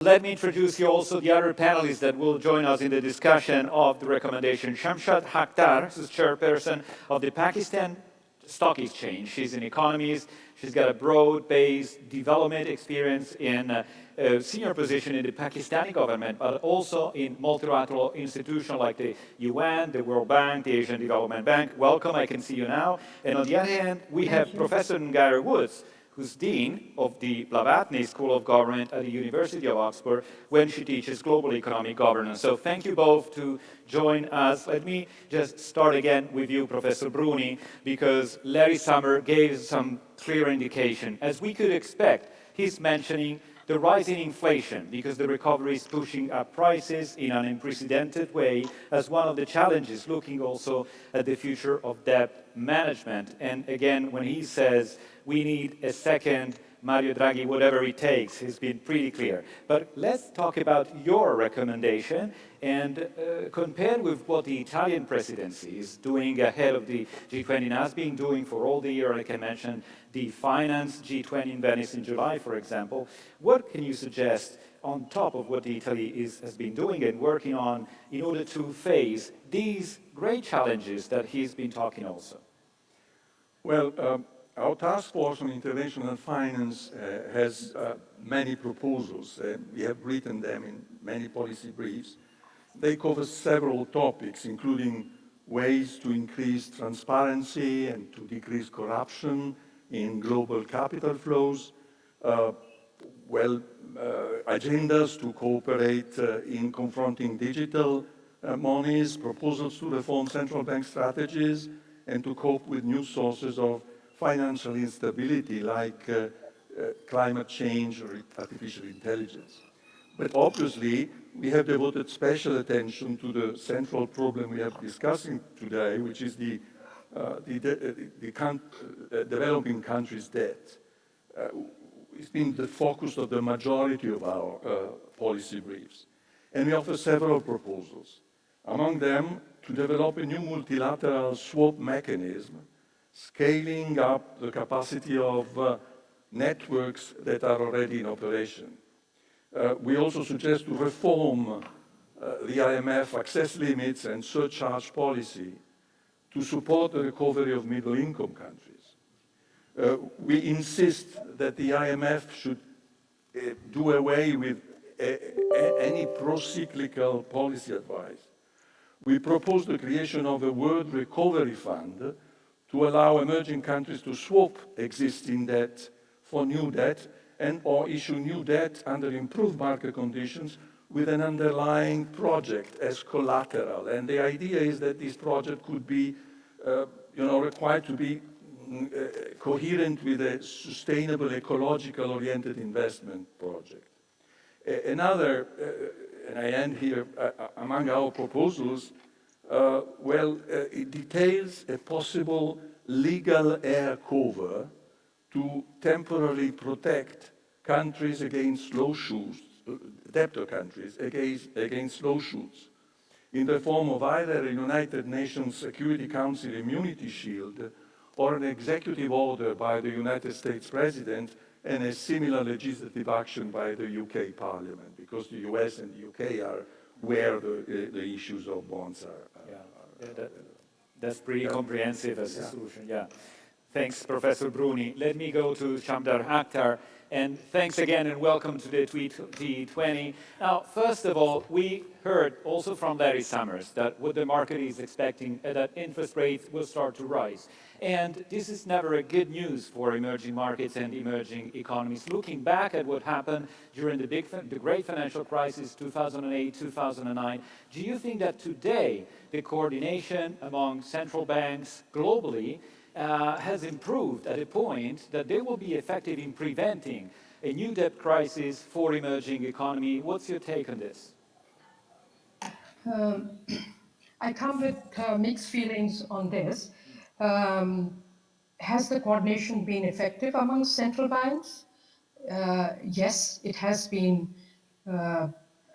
Let me introduce you also the other panelists that will join us in the discussion of the recommendation. Shamshad Akhtar, who's chairperson of the Pakistan Stock Exchange. She's an economist. She's got a broad-based development experience in a senior position in the Pakistani government, but also in multilateral institutions like the UN, the World Bank, the Asian Development Bank. Welcome, I can see you now. And on the other hand, we have Professor Ngaire Woods, who's Dean of the Blavatny School of Government at the University of Oxford, when she teaches global economic governance. So thank you both to join us. Let me just start again with you, Professor Bruni, because Larry Summers gave some clear indication. As we could expect, he's mentioning the rising inflation, because the recovery is pushing up prices in an unprecedented way as one of the challenges, looking also at the future of debt management. And again, when he says we need a second Mario Draghi, whatever it takes, he's been pretty clear. But let's talk about your recommendation and compare with what the Italian presidency is doing ahead of the G20 and has been doing for all the year. I can mention the Finance G20 in Venice in July, for example. What can you suggest on top of what Italy has been doing and working on in order to face these great challenges that he's been talking also? Well, our task force on international finance has many proposals. We have written them in many policy briefs. They cover several topics, including ways to increase transparency and to decrease corruption in global capital flows, agendas to cooperate in confronting digital monies, proposals to reform central bank strategies, and to cope with new sources of financial instability like climate change or artificial intelligence. But obviously, we have devoted special attention to the central problem we are discussing today, which is the developing countries' debt. It's been the focus of the majority of our policy briefs. And we offer several proposals. Among them, to develop a new multilateral swap mechanism, scaling up the capacity of networks that are already in operation. We also suggest to reform the IMF access limits and surcharge policy to support the recovery of middle-income countries. We insist that the IMF should do away with any pro-cyclical policy advice. We propose the creation of a World Recovery Fund to allow emerging countries to swap existing debt for new debt and or issue new debt under improved market conditions with an underlying project as collateral. And the idea is that this project could be required to be coherent with a sustainable, ecological-oriented investment project. Another, and I end here, among our proposals, it details a possible legal air cover to temporarily protect countries against lawsuits, debtor countries against lawsuits, in the form of either a United Nations Security Council immunity shield or an executive order by the United States President and a similar legislative action by the UK Parliament, because the US and the UK are where the issues of bonds are. That's pretty comprehensive as a solution, yeah. Thanks, Professor Bruni. Let me go to Shamdar Akhtar. And thanks again and welcome to the T20. Now, first of all, we heard also from Larry Summers that what the market is expecting that interest rates will start to rise. And this is never a good news for emerging markets and emerging economies. Looking back at what happened during the great financial crisis, 2008, 2009, do you think that today the coordination among central banks globally has improved at a point that they will be effective in preventing a new debt crisis for emerging economy? What's your take on this? I come with mixed feelings on this. Has the coordination been effective among central banks? Yes, it has been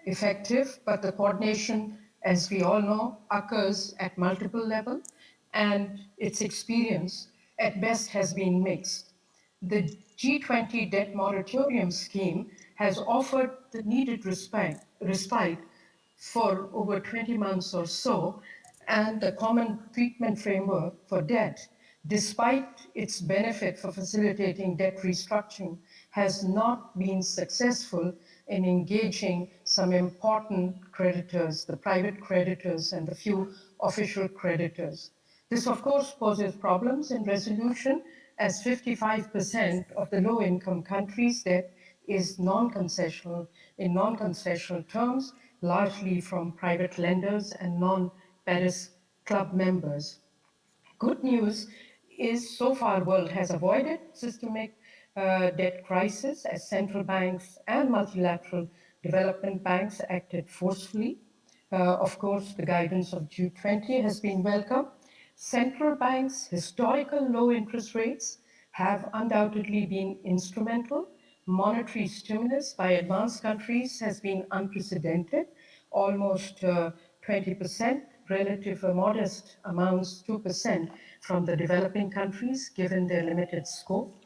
effective, but the coordination, as we all know, occurs at multiple levels, and its experience at best has been mixed. The G20 debt moratorium scheme has offered the needed respite for over 20 months or so, and the common treatment framework for debt, despite its benefit for facilitating debt restructuring, has not been successful in engaging some important creditors, the private creditors and the few official creditors. This, of course, poses problems in resolution, as 55% of the low-income countries' debt is non-concessional, in non-concessional terms, largely from private lenders and non-Paris Club members. Good news is so far world has avoided systemic debt crisis as central banks and multilateral development banks acted forcefully. Of course, the guidance of G20 has been welcome. Central banks' historical low interest rates have undoubtedly been instrumental. Monetary stimulus by advanced countries has been unprecedented, almost 20%, relative modest amounts, 2% from the developing countries, given their limited scope.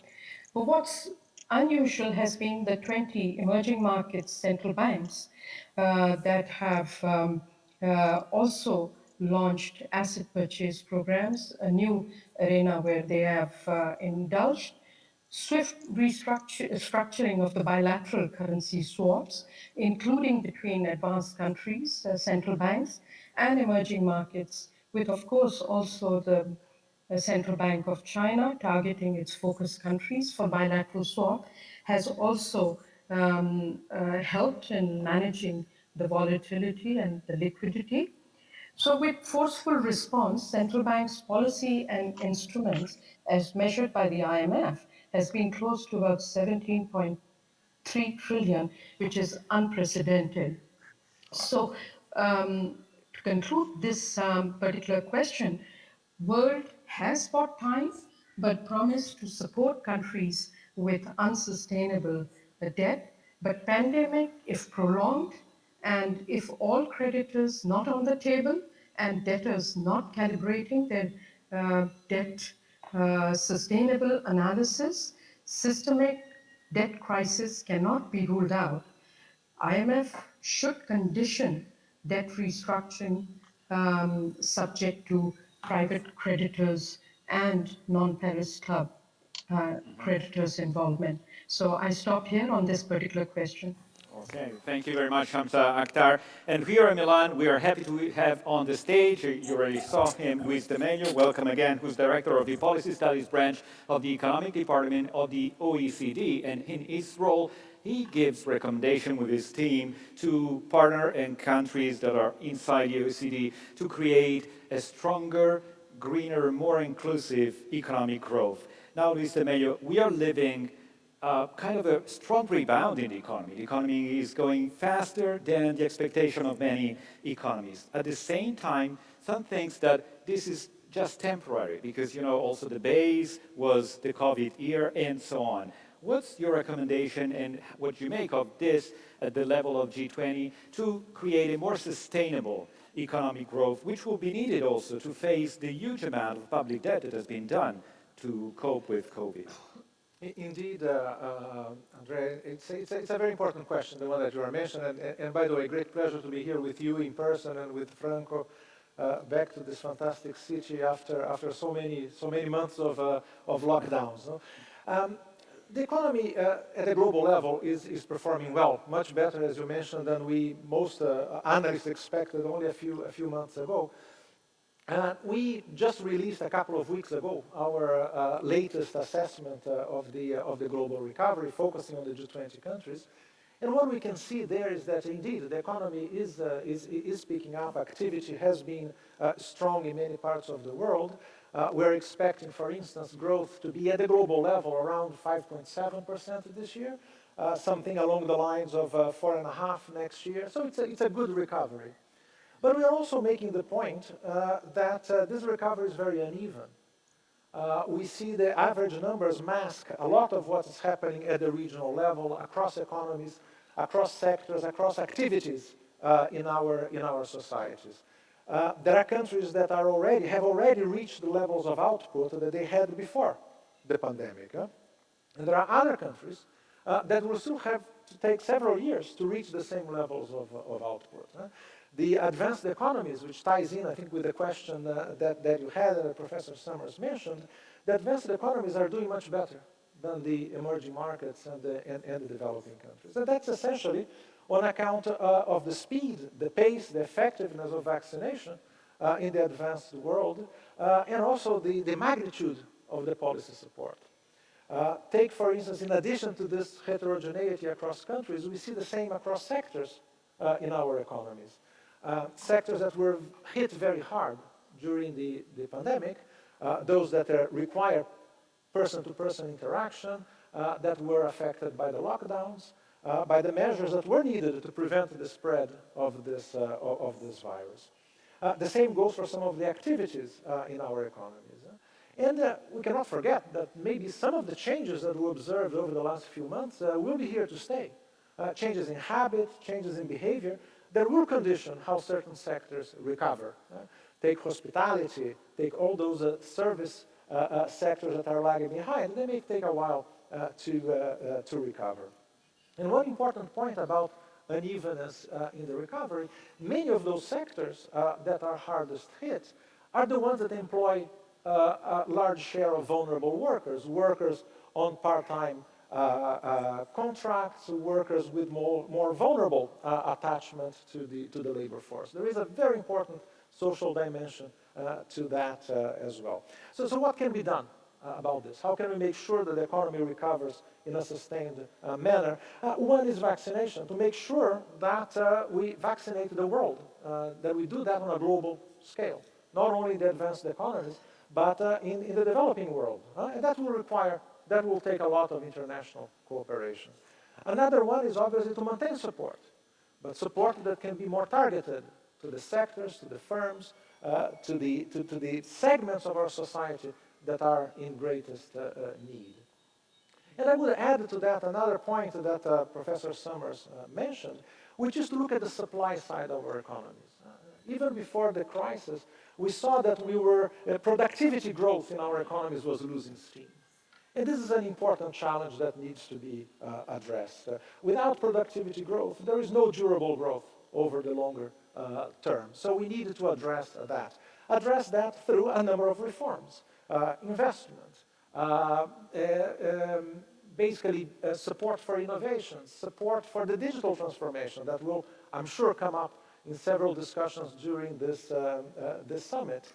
But what's unusual has been the 20 emerging markets central banks that have also launched asset purchase programs, a new arena where they have indulged swift restructuring of the bilateral currency swaps, including between advanced countries, central banks, and emerging markets, with, of course, also the Central Bank of China targeting its focus countries for bilateral swap, has also helped in managing the volatility and the liquidity. So with forceful response, central banks' policy and instruments, as measured by the IMF, has been close to about 17.3 trillion, which is unprecedented. So to conclude this particular question, world has bought time, but promised to support countries with unsustainable debt. But pandemic, if prolonged, and if all creditors not on the table and debtors not calibrating their debt sustainable analysis, systemic debt crisis cannot be ruled out. IMF should condition debt restructuring subject to private creditors and non-Paris Club creditors' involvement. So I stop here on this particular question. Okay, thank you very much, Hamza Akhtar. And here in Milan, we are happy to have on the stage, you already saw him, Luis de Mello, welcome again, who's director of the Policy Studies branch of the Economic Department of the OECD. And in his role, he gives recommendation with his team to partner and countries that are inside the OECD to create a stronger, greener, more inclusive economic growth. Now, Luis de Mello, we are living kind of a strong rebound in the economy. The economy is going faster than the expectation of many economies. At the same time, some thinks that this is just temporary because, also the base was the COVID year and so on. What's your recommendation and what you make of this at the level of G20 to create a more sustainable economic growth, which will be needed also to face the huge amount of public debt that has been done to cope with COVID? Indeed, Andrea, it's a very important question, the one that you are mentioning. And by the way, great pleasure to be here with you in person and with Franco, back to this fantastic city after so many months of lockdowns. No? The economy at a global level is performing well, much better, as you mentioned, than most analysts expected only a few months ago. We just released a couple of weeks ago our latest assessment of the global recovery, focusing on the G20 countries. And what we can see there is that indeed the economy is picking up. Activity has been strong in many parts of the world. We're expecting, for instance, growth to be at a global level around 5.7% this year, something along the lines of 4.5% next year. So it's a good recovery. But we are also making the point that this recovery is very uneven. We see the average numbers mask a lot of what is happening at the regional level, across economies, across sectors, across activities in our societies. There are countries that have already reached the levels of output that they had before the pandemic. And there are other countries that will still have to take several years to reach the same levels of output. The advanced economies, which ties in, I think, with the question that you had and that Professor Summers mentioned, the advanced economies are doing much better than the emerging markets and the developing countries. And that's essentially on account of the speed, the pace, the effectiveness of vaccination in the advanced world, and also the magnitude of the policy support. Take, for instance, in addition to this heterogeneity across countries, we see the same across sectors in our economies. Sectors that were hit very hard during the pandemic, those that require person-to-person interaction, that were affected by the lockdowns, by the measures that were needed to prevent the spread of this virus. The same goes for some of the activities in our economies. And we cannot forget that maybe some of the changes that we observed over the last few months will be here to stay. Changes in habit, changes in behavior that will condition how certain sectors recover. Take hospitality, take all those service sectors that are lagging behind. They may take a while to recover. And one important point about unevenness in the recovery, many of those sectors that are hardest hit are the ones that employ a large share of vulnerable workers, workers on part-time contracts, workers with more vulnerable attachment to the labor force. There is a very important social dimension to that as well. So what can be done about this? How can we make sure that the economy recovers in a sustained manner? One is vaccination, to make sure that we vaccinate the world, that we do that on a global scale, not only in the advanced economies, but in the developing world. And that will take a lot of international cooperation. Another one is obviously to maintain support, but support that can be more targeted to the sectors, to the firms, to the segments of our society that are in greatest need. And I would add to that another point that Professor Summers mentioned, which is to look at the supply side of our economies. Even before the crisis, we saw that productivity growth in our economies was losing steam. And this is an important challenge that needs to be addressed. Without productivity growth, there is no durable growth over the longer term. So we needed to address that. Address that through a number of reforms. Investment, basically support for innovation, support for the digital transformation that will, I'm sure, come up in several discussions during this summit.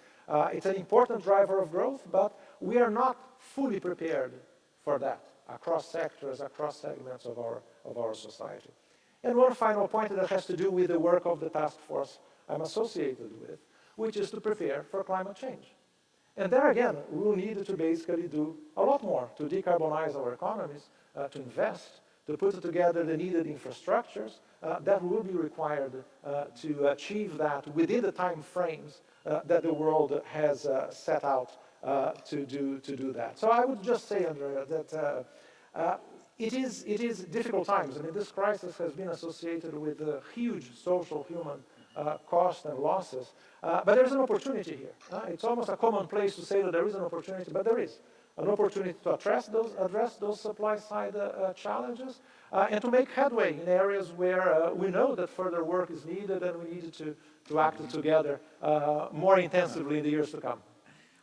It's an important driver of growth, but we are not fully prepared for that across sectors, across segments of our society. And one final point that has to do with the work of the task force I'm associated with, which is to prepare for climate change. And there again, we will need to basically do a lot more to decarbonize our economies, to invest, to put together the needed infrastructures that will be required to achieve that within the time frames that the world has set out to do that. So I would just say, Andrea, that it is difficult times. I mean, this crisis has been associated with huge social, human cost and losses. But there's an opportunity here. It's almost a commonplace to say that there is an opportunity, but there is an opportunity to address those supply side challenges and to make headway in areas where we know that further work is needed and we need to act together more intensively in the years to come.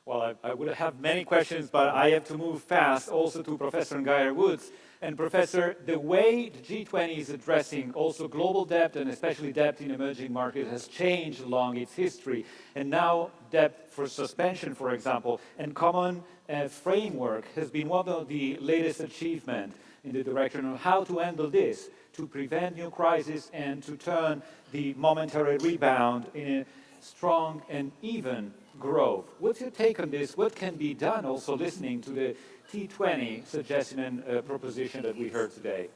Well, I would have many questions, but I have to move fast also to Professor Geyer Woods. And Professor, the way the G20 is addressing also global debt and especially debt in emerging markets has changed along its history. And now debt for suspension, for example, and common framework has been one of the latest achievements in the direction of how to handle this, to prevent new crises and to turn the momentary rebound in a strong and even growth. What's your take on this? What can be done also listening to the T20 suggestion and proposition that we heard today?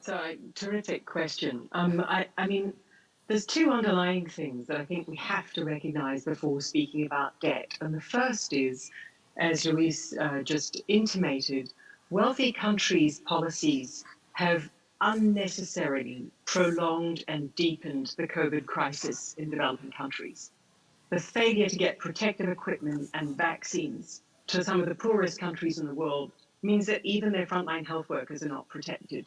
So, terrific question. I mean, there's two underlying things that I think we have to recognize before speaking about debt. And the first is, as Luis just intimated, wealthy countries' policies have unnecessarily prolonged and deepened the COVID crisis in developing countries. The failure to get protective equipment and vaccines to some of the poorest countries in the world means that even their frontline health workers are not protected.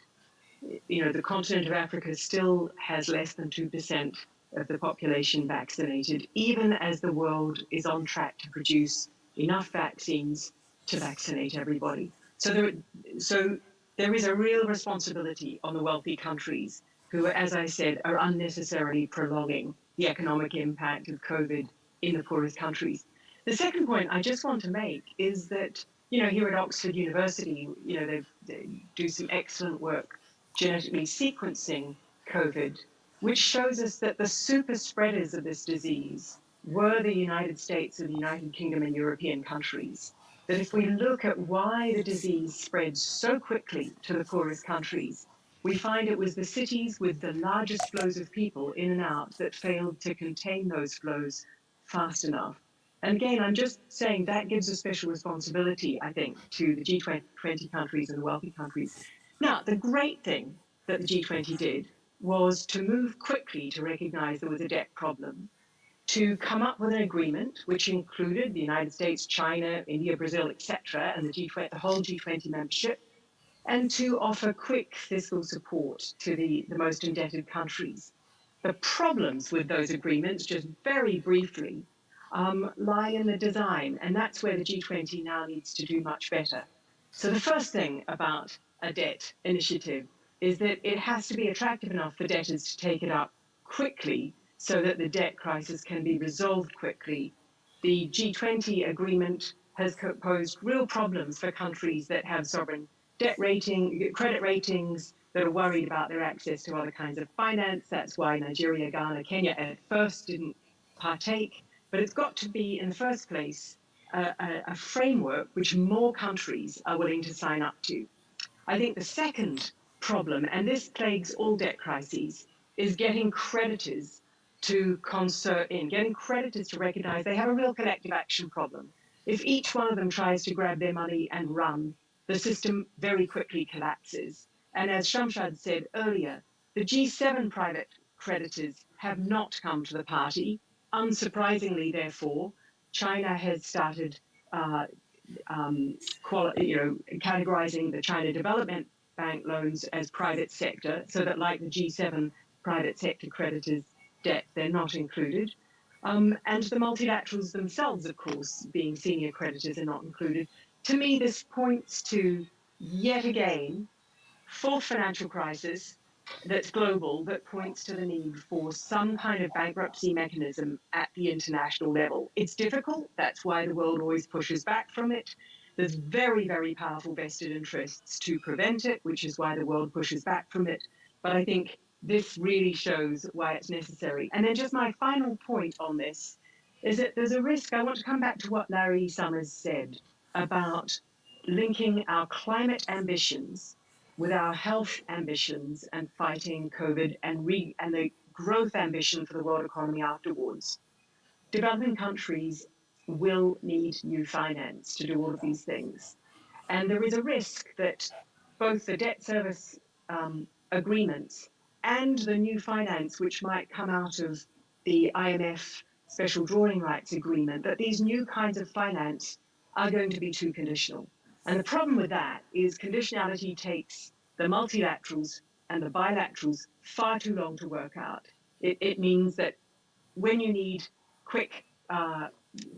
the continent of Africa still has less than 2% of the population vaccinated, even as the world is on track to produce enough vaccines to vaccinate everybody. So there is a real responsibility on the wealthy countries who, as I said, are unnecessarily prolonging the economic impact of COVID in the poorest countries. The second point I just want to make is that, here at Oxford University, they do some excellent work genetically sequencing COVID, which shows us that the super spreaders of this disease were the United States and the United Kingdom and European countries. That if we look at why the disease spread so quickly to the poorest countries, we find it was the cities with the largest flows of people in and out that failed to contain those flows fast enough. And again, I'm just saying that gives a special responsibility, I think, to the G20 countries and the wealthy countries. Now, the great thing that the G20 did was to move quickly to recognize there was a debt problem, to come up with an agreement which included the United States, China, India, Brazil, etc., and the whole G20 membership, and to offer quick fiscal support to the most indebted countries. The problems with those agreements, just very briefly, lie in the design, and that's where the G20 now needs to do much better. So the first thing about a debt initiative is that it has to be attractive enough for debtors to take it up quickly so that the debt crisis can be resolved quickly. The G20 agreement has posed real problems for countries that have sovereign credit ratings, that are worried about their access to other kinds of finance. That's why Nigeria, Ghana, Kenya at first didn't partake. But it's got to be, in the first place, a framework which more countries are willing to sign up to. I think the second problem, and this plagues all debt crises, is getting creditors to concert in, getting creditors to recognize they have a real collective action problem. If each one of them tries to grab their money and run, the system very quickly collapses. And as Shamshad said earlier, the G7 private creditors have not come to the party. Unsurprisingly, therefore, China has started categorizing the China Development Bank loans as private sector, so that like the G7 private sector creditors' debt, they're not included. And the multilaterals themselves, of course, being senior creditors, are not included. To me, this points to, yet again, fourth financial crisis that's global, that points to the need for some kind of bankruptcy mechanism at the international level. It's difficult. That's why the world always pushes back from it. There's very, very powerful vested interests to prevent it, which is why the world pushes back from it. But I think this really shows why it's necessary. And then just my final point on this is that there's a risk. I want to come back to what Larry Summers said about linking our climate ambitions with our health ambitions and fighting COVID and the growth ambition for the world economy afterwards. Developing countries will need new finance to do all of these things. And there is a risk that both the debt service agreements and the new finance, which might come out of the IMF special drawing rights agreement, that these new kinds of finance are going to be too conditional. And the problem with that is conditionality takes the multilaterals and the bilaterals far too long to work out. It means that when you need quick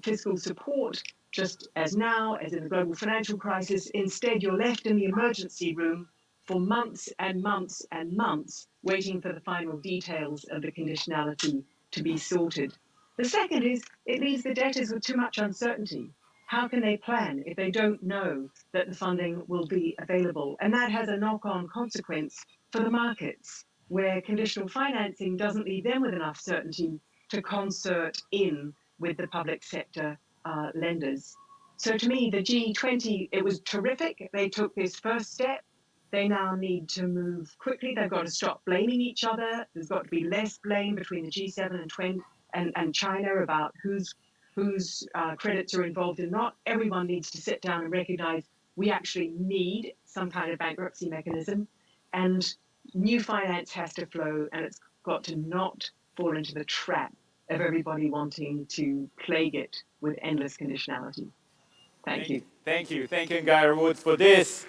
fiscal support, just as now, as in the global financial crisis, instead you're left in the emergency room for months and months and months, waiting for the final details of the conditionality to be sorted. The second is it leaves the debtors with too much uncertainty. How can they plan if they don't know that the funding will be available? And that has a knock-on consequence for the markets, where conditional financing doesn't leave them with enough certainty to concert in with the public sector lenders. So to me, the G20, it was terrific. They took this first step. They now need to move quickly. They've got to stop blaming each other. There's got to be less blame between the G7 and China about whose credits are involved and not. Everyone needs to sit down and recognize we actually need some kind of bankruptcy mechanism, and new finance has to flow, and it's got to not fall into the trap of everybody wanting to plague it with endless conditionality. Thank you. Thank you, Guy Woods, for this.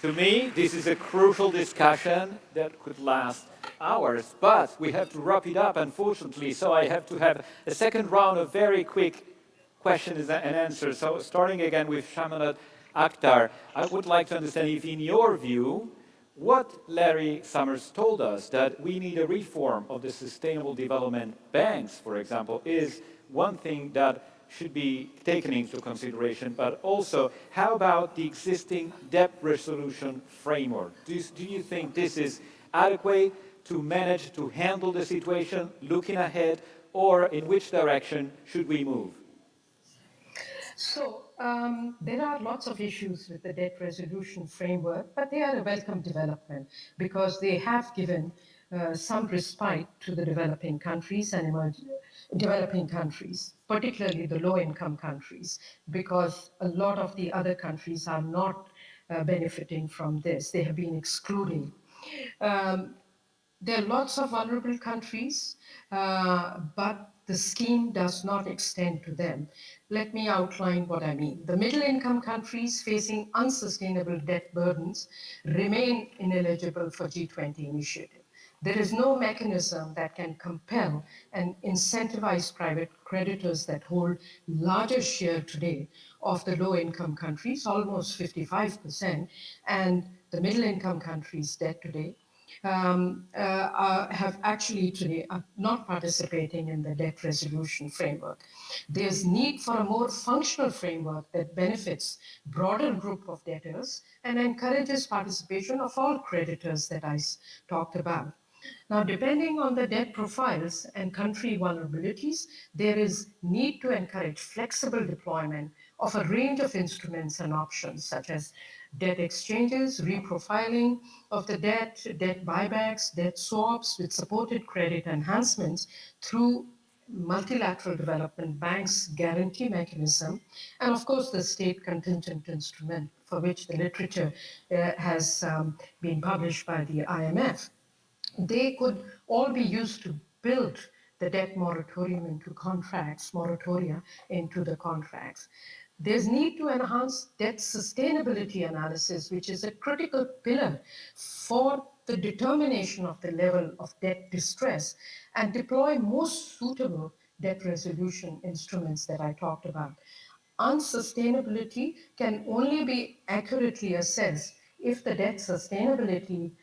To me, this is a crucial discussion that could last hours, but we have to wrap it up, unfortunately, so I have to have a second round of very quick questions and answers. So starting again with Shamanat Akhtar, I would like to understand if in your view, what Larry Summers told us, that we need a reform of the sustainable development banks, for example, is one thing that should be taken into consideration, but also how about the existing debt resolution framework? Do you think this is adequate to manage, to handle the situation, looking ahead, or in which direction should we move? So there are lots of issues with the debt resolution framework, but they are a welcome development because they have given some respite to the developing countries and developing countries, particularly the low-income countries, because a lot of the other countries are not benefiting from this. They have been excluding. Um, there are lots of vulnerable countries, but the scheme does not extend to them. Let me outline what I mean. The middle income countries facing unsustainable debt burdens remain ineligible for G20 initiative. There is no mechanism that can compel and incentivize private creditors that hold larger share today of the low income countries, almost 55%, and the middle income countries' debt today have actually today are not participating in the debt resolution framework. There's need for a more functional framework that benefits broader group of debtors and encourages participation of all creditors that I talked about. Now, depending on the debt profiles and country vulnerabilities, there is need to encourage flexible deployment of a range of instruments and options, such as debt exchanges, reprofiling of the debt, debt buybacks, debt swaps with supported credit enhancements through multilateral development banks guarantee mechanism, and of course the state contingent instrument for which the literature has been published by the IMF. They could all be used to build the debt moratorium into contracts, moratoria into the contracts. There's need to enhance debt sustainability analysis, which is a critical pillar for the determination of the level of debt distress, and deploy most suitable debt resolution instruments that I talked about. Unsustainability can only be accurately assessed if the debt sustainability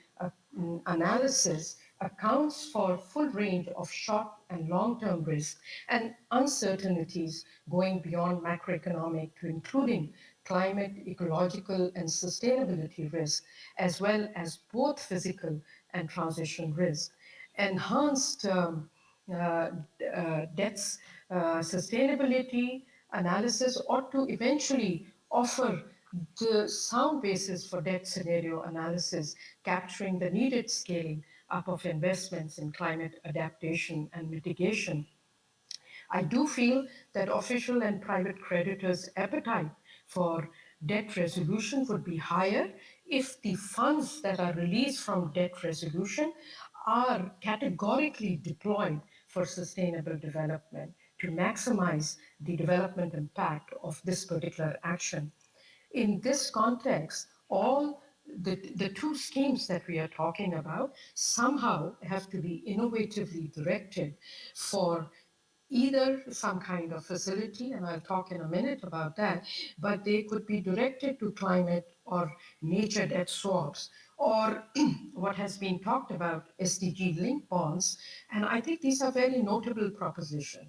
analysis accounts for full range of short and long-term risks and uncertainties going beyond macroeconomic to including climate, ecological, and sustainability risk, as well as both physical and transition risk. Enhanced debts sustainability analysis ought to eventually offer the sound basis for debt scenario analysis, capturing the needed scaling up of investments in climate adaptation and mitigation. I do feel that official and private creditors' appetite for debt resolution would be higher if the funds that are released from debt resolution are categorically deployed for sustainable development to maximize the development impact of this particular action. In this context, all the two schemes that we are talking about somehow have to be innovatively directed for either some kind of facility, and I'll talk in a minute about that, but they could be directed to climate or nature debt swaps, or what has been talked about, SDG linked bonds. And I think these are very notable propositions.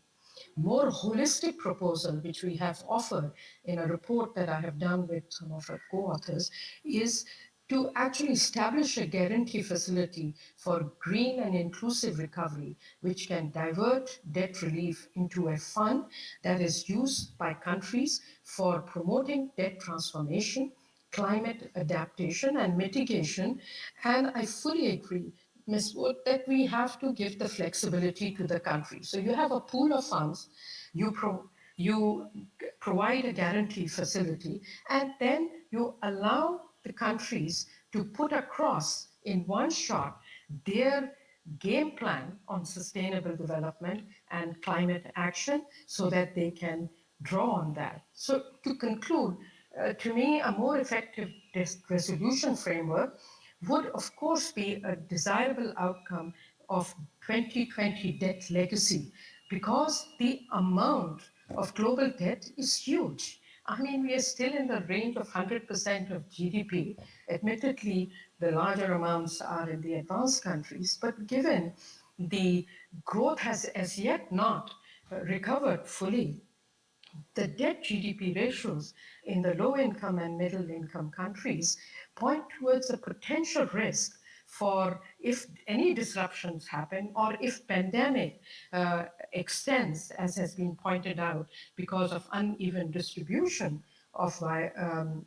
More holistic proposal, which we have offered in a report that I have done with some of our co-authors, is to actually establish a guarantee facility for green and inclusive recovery, which can divert debt relief into a fund that is used by countries for promoting debt transformation, climate adaptation, and mitigation. And I fully agree, Ms. Wood, that we have to give the flexibility to the country. So you have a pool of funds, you provide a guarantee facility, and then you allow the countries to put across in one shot their game plan on sustainable development and climate action so that they can draw on that. So to conclude, to me, a more effective resolution framework would, of course, be a desirable outcome of 2020 debt legacy because the amount of global debt is huge. I mean, we are still in the range of 100% of GDP. Admittedly, the larger amounts are in the advanced countries, but given the growth has as yet not recovered fully, the debt GDP ratios in the low income and middle income countries point towards a potential risk for if any disruptions happen or if pandemic extends, as has been pointed out, because of uneven distribution of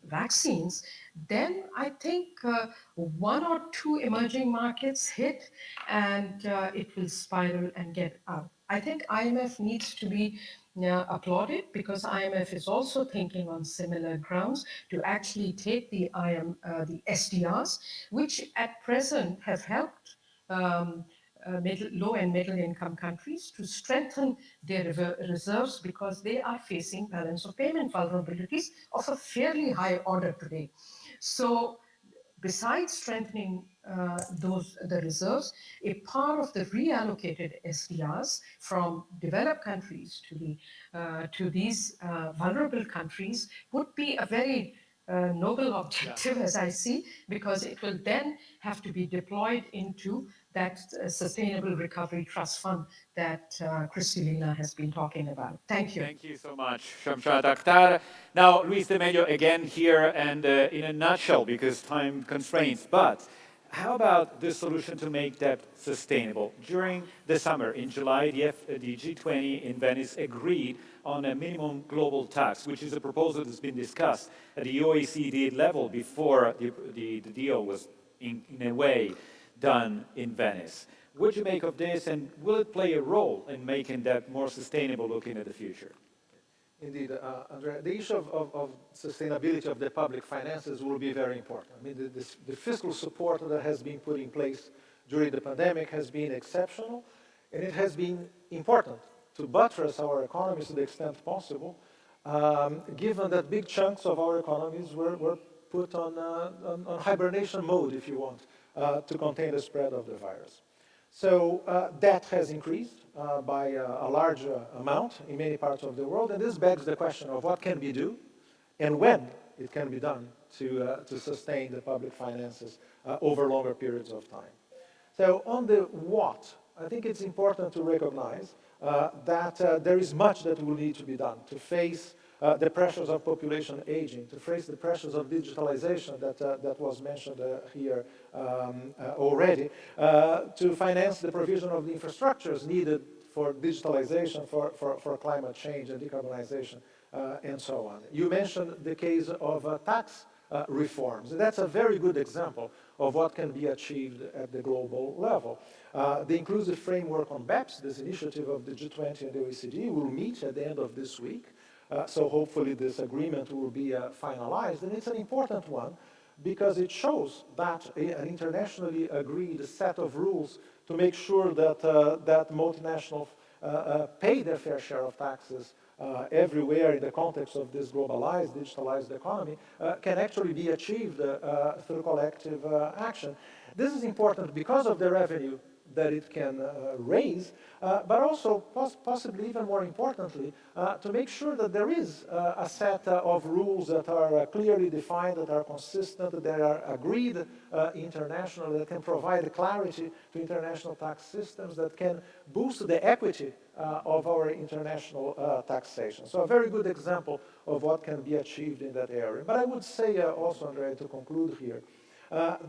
vaccines, then I think one or two emerging markets hit and it will spiral and get out. I think IMF needs to be applauded because IMF is also thinking on similar grounds to actually take the SDRs, which at present have helped low and middle income countries to strengthen their reserves because they are facing balance of payment vulnerabilities of a fairly high order today. So besides strengthening the reserves, a part of the reallocated SDRs from developed countries to these vulnerable countries would be a very noble objective, as I see, because it will then have to be deployed into that Sustainable Recovery Trust Fund that Kristalina has been talking about. Thank you. Thank you so much, Shamshat Akhtar. Now, Luis de Mello again here, and in a nutshell, because time constraints, but how about the solution to make that sustainable? During the summer, in July, the G20 in Venice agreed on a minimum global tax, which is a proposal that's been discussed at the OECD level before the deal was, in a way, done in Venice. What do you make of this, and will it play a role in making that more sustainable looking at the future? Indeed, Andrea, the issue of sustainability of the public finances will be very important. I mean, the fiscal support that has been put in place during the pandemic has been exceptional, and it has been important to buttress our economies to the extent possible, given that big chunks of our economies were put on hibernation mode, if you want, to contain the spread of the virus. So debt has increased by a large amount in many parts of the world, and this begs the question of what can we do and when it can be done to sustain the public finances over longer periods of time. So on the what, I think it's important to recognize that there is much that will need to be done to face the pressures of population aging, to face the pressures of digitalization that was mentioned here already, to finance the provision of the infrastructures needed for digitalization, for climate change and decarbonization, and so on. You mentioned the case of tax reforms. And that's a very good example of what can be achieved at the global level. The inclusive framework on BEPS, this initiative of the G20 and the OECD, will meet at the end of this week. So hopefully this agreement will be finalized. And it's an important one because it shows that an internationally agreed set of rules to make sure that, that multinationals pay their fair share of taxes everywhere in the context of this globalized, digitalized economy can actually be achieved through collective action. This is important because of the revenue that it can raise, but also possibly even more importantly, to make sure that there is a set of rules that are clearly defined, that are consistent, that are agreed internationally, that can provide clarity to international tax systems, that can boost the equity of our international taxation. So a very good example of what can be achieved in that area. But I would say also, Andrea, to conclude here,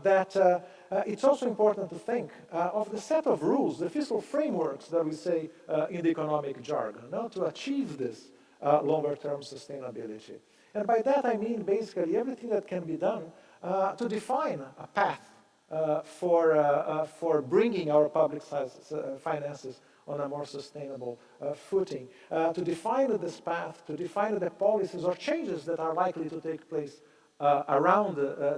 that it's also important to think of the set of rules, the fiscal frameworks that we say in the economic jargon, to achieve this longer-term sustainability. And by that I mean basically everything that can be done to define a path for bringing our public finances on a more sustainable footing, to define this path, to define the policies or changes that are likely to take place around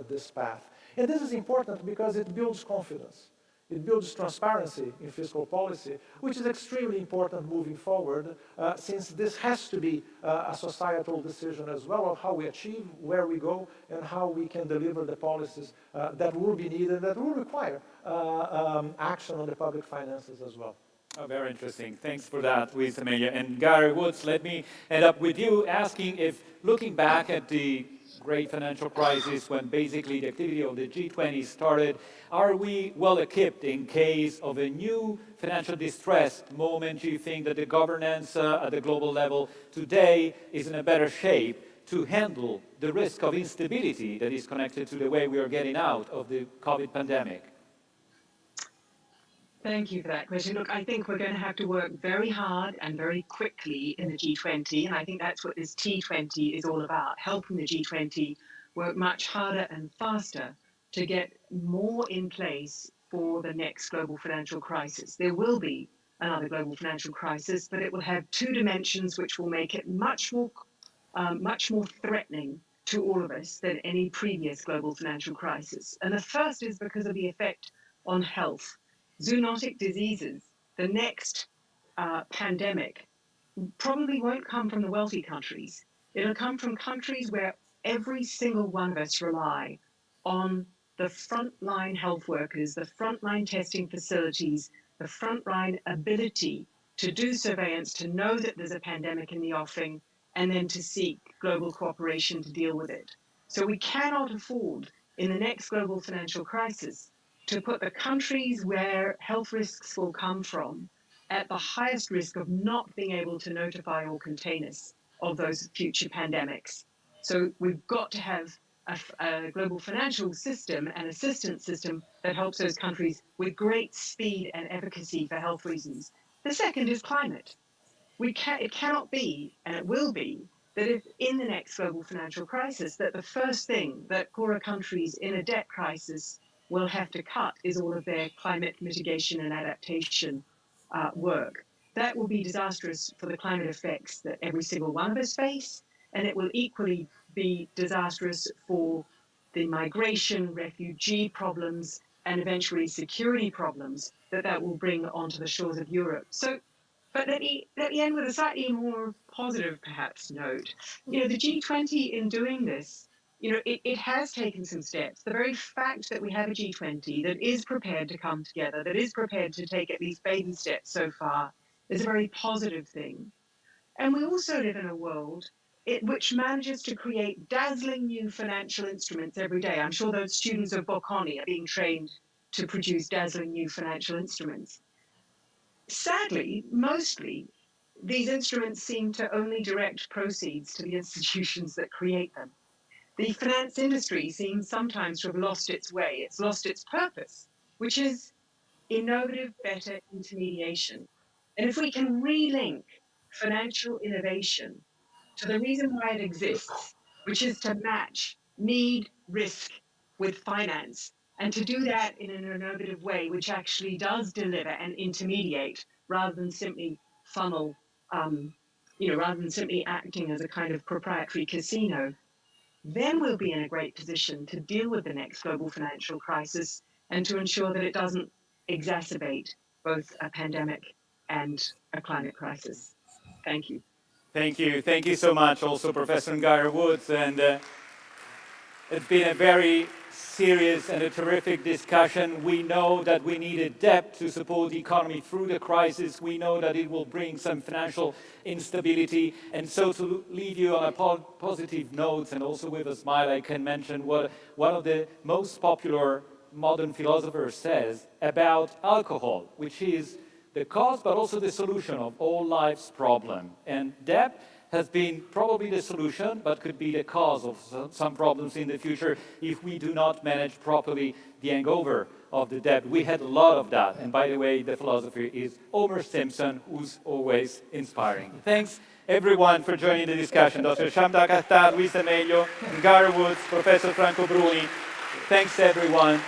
this path. And this is important because it builds confidence. It builds transparency in fiscal policy, which is extremely important moving forward, since this has to be a societal decision as well of how we achieve, where we go, and how we can deliver the policies that will be needed, that will require action on the public finances as well. Oh, very interesting. Thanks for that, Luis Amelia. And Gary Woods, let me end up with you asking if, looking back at the great financial crisis when basically the activity of the G20 started, are we well equipped in case of a new financial distress moment? Do you think that the governance at the global level today is in a better shape to handle the risk of instability that is connected to the way we are getting out of the COVID pandemic? Thank you for that question. Look, I think we're going to have to work very hard and very quickly in the G20, and I think that's what this T20 is all about, helping the G20 work much harder and faster to get more in place for the next global financial crisis. There will be another global financial crisis, but it will have two dimensions which will make it much more threatening to all of us than any previous global financial crisis. And the first is because of the effect on health. Zoonotic diseases, the next pandemic, probably won't come from the wealthy countries. It'll come from countries where every single one of us rely on the frontline health workers, the frontline testing facilities, the frontline ability to do surveillance, to know that there's a pandemic in the offing, and then to seek global cooperation to deal with it. So we cannot afford, in the next global financial crisis, to put the countries where health risks will come from at the highest risk of not being able to notify or contain us of those future pandemics. So we've got to have a global financial system and assistance system that helps those countries with great speed and efficacy for health reasons. The second is climate. It cannot be, and it will be, that if in the next global financial crisis, that the first thing that poorer countries in a debt crisis will have to cut is all of their climate mitigation and adaptation work. That will be disastrous for the climate effects that every single one of us face, and it will equally be disastrous for the migration, refugee problems, and eventually security problems that will bring onto the shores of Europe. So, but let me end with a slightly more positive, perhaps, note. You know, the G20 in doing this, you know, it has taken some steps. The very fact that we have a G20 that is prepared to come together, that is prepared to take at least baby steps so far, is a very positive thing. And we also live in a world which manages to create dazzling new financial instruments every day. I'm sure those students of Bocconi are being trained to produce dazzling new financial instruments. Sadly, mostly, these instruments seem to only direct proceeds to the institutions that create them. The finance industry seems sometimes to have lost its way. It's lost its purpose, which is innovative, better intermediation. And if we can relink financial innovation to the reason why it exists, which is to match need, risk with finance, and to do that in an innovative way, which actually does deliver and intermediate rather than simply funnel, rather than simply acting as a kind of proprietary casino, then we'll be in a great position to deal with the next global financial crisis and to ensure that it doesn't exacerbate both a pandemic and a climate crisis. Thank you. Thank you. Thank you so much, also Professor Gary Woods. And it's been a very serious and a terrific discussion. We know that we need a debt to support the economy through the crisis. We know that it will bring some financial instability. And so to leave you on a positive note and also with a smile, I can mention what one of the most popular modern philosophers says about alcohol, which is the cause but also the solution of all life's problems. And debt has been probably the solution, but could be the cause of some problems in the future if we do not manage properly the hangover of the debt. We had a lot of that. And by the way, the philosopher is Homer Simpson, who's always inspiring. Thanks, everyone, for joining the discussion. Dr. Shamta Akhtar, Luis Amelio, Gary Woods, Professor Franco Bruni. Thanks, everyone,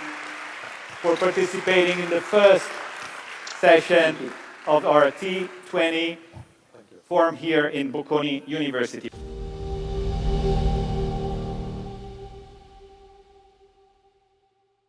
for participating in the first session of our T20 forum here in Bocconi University.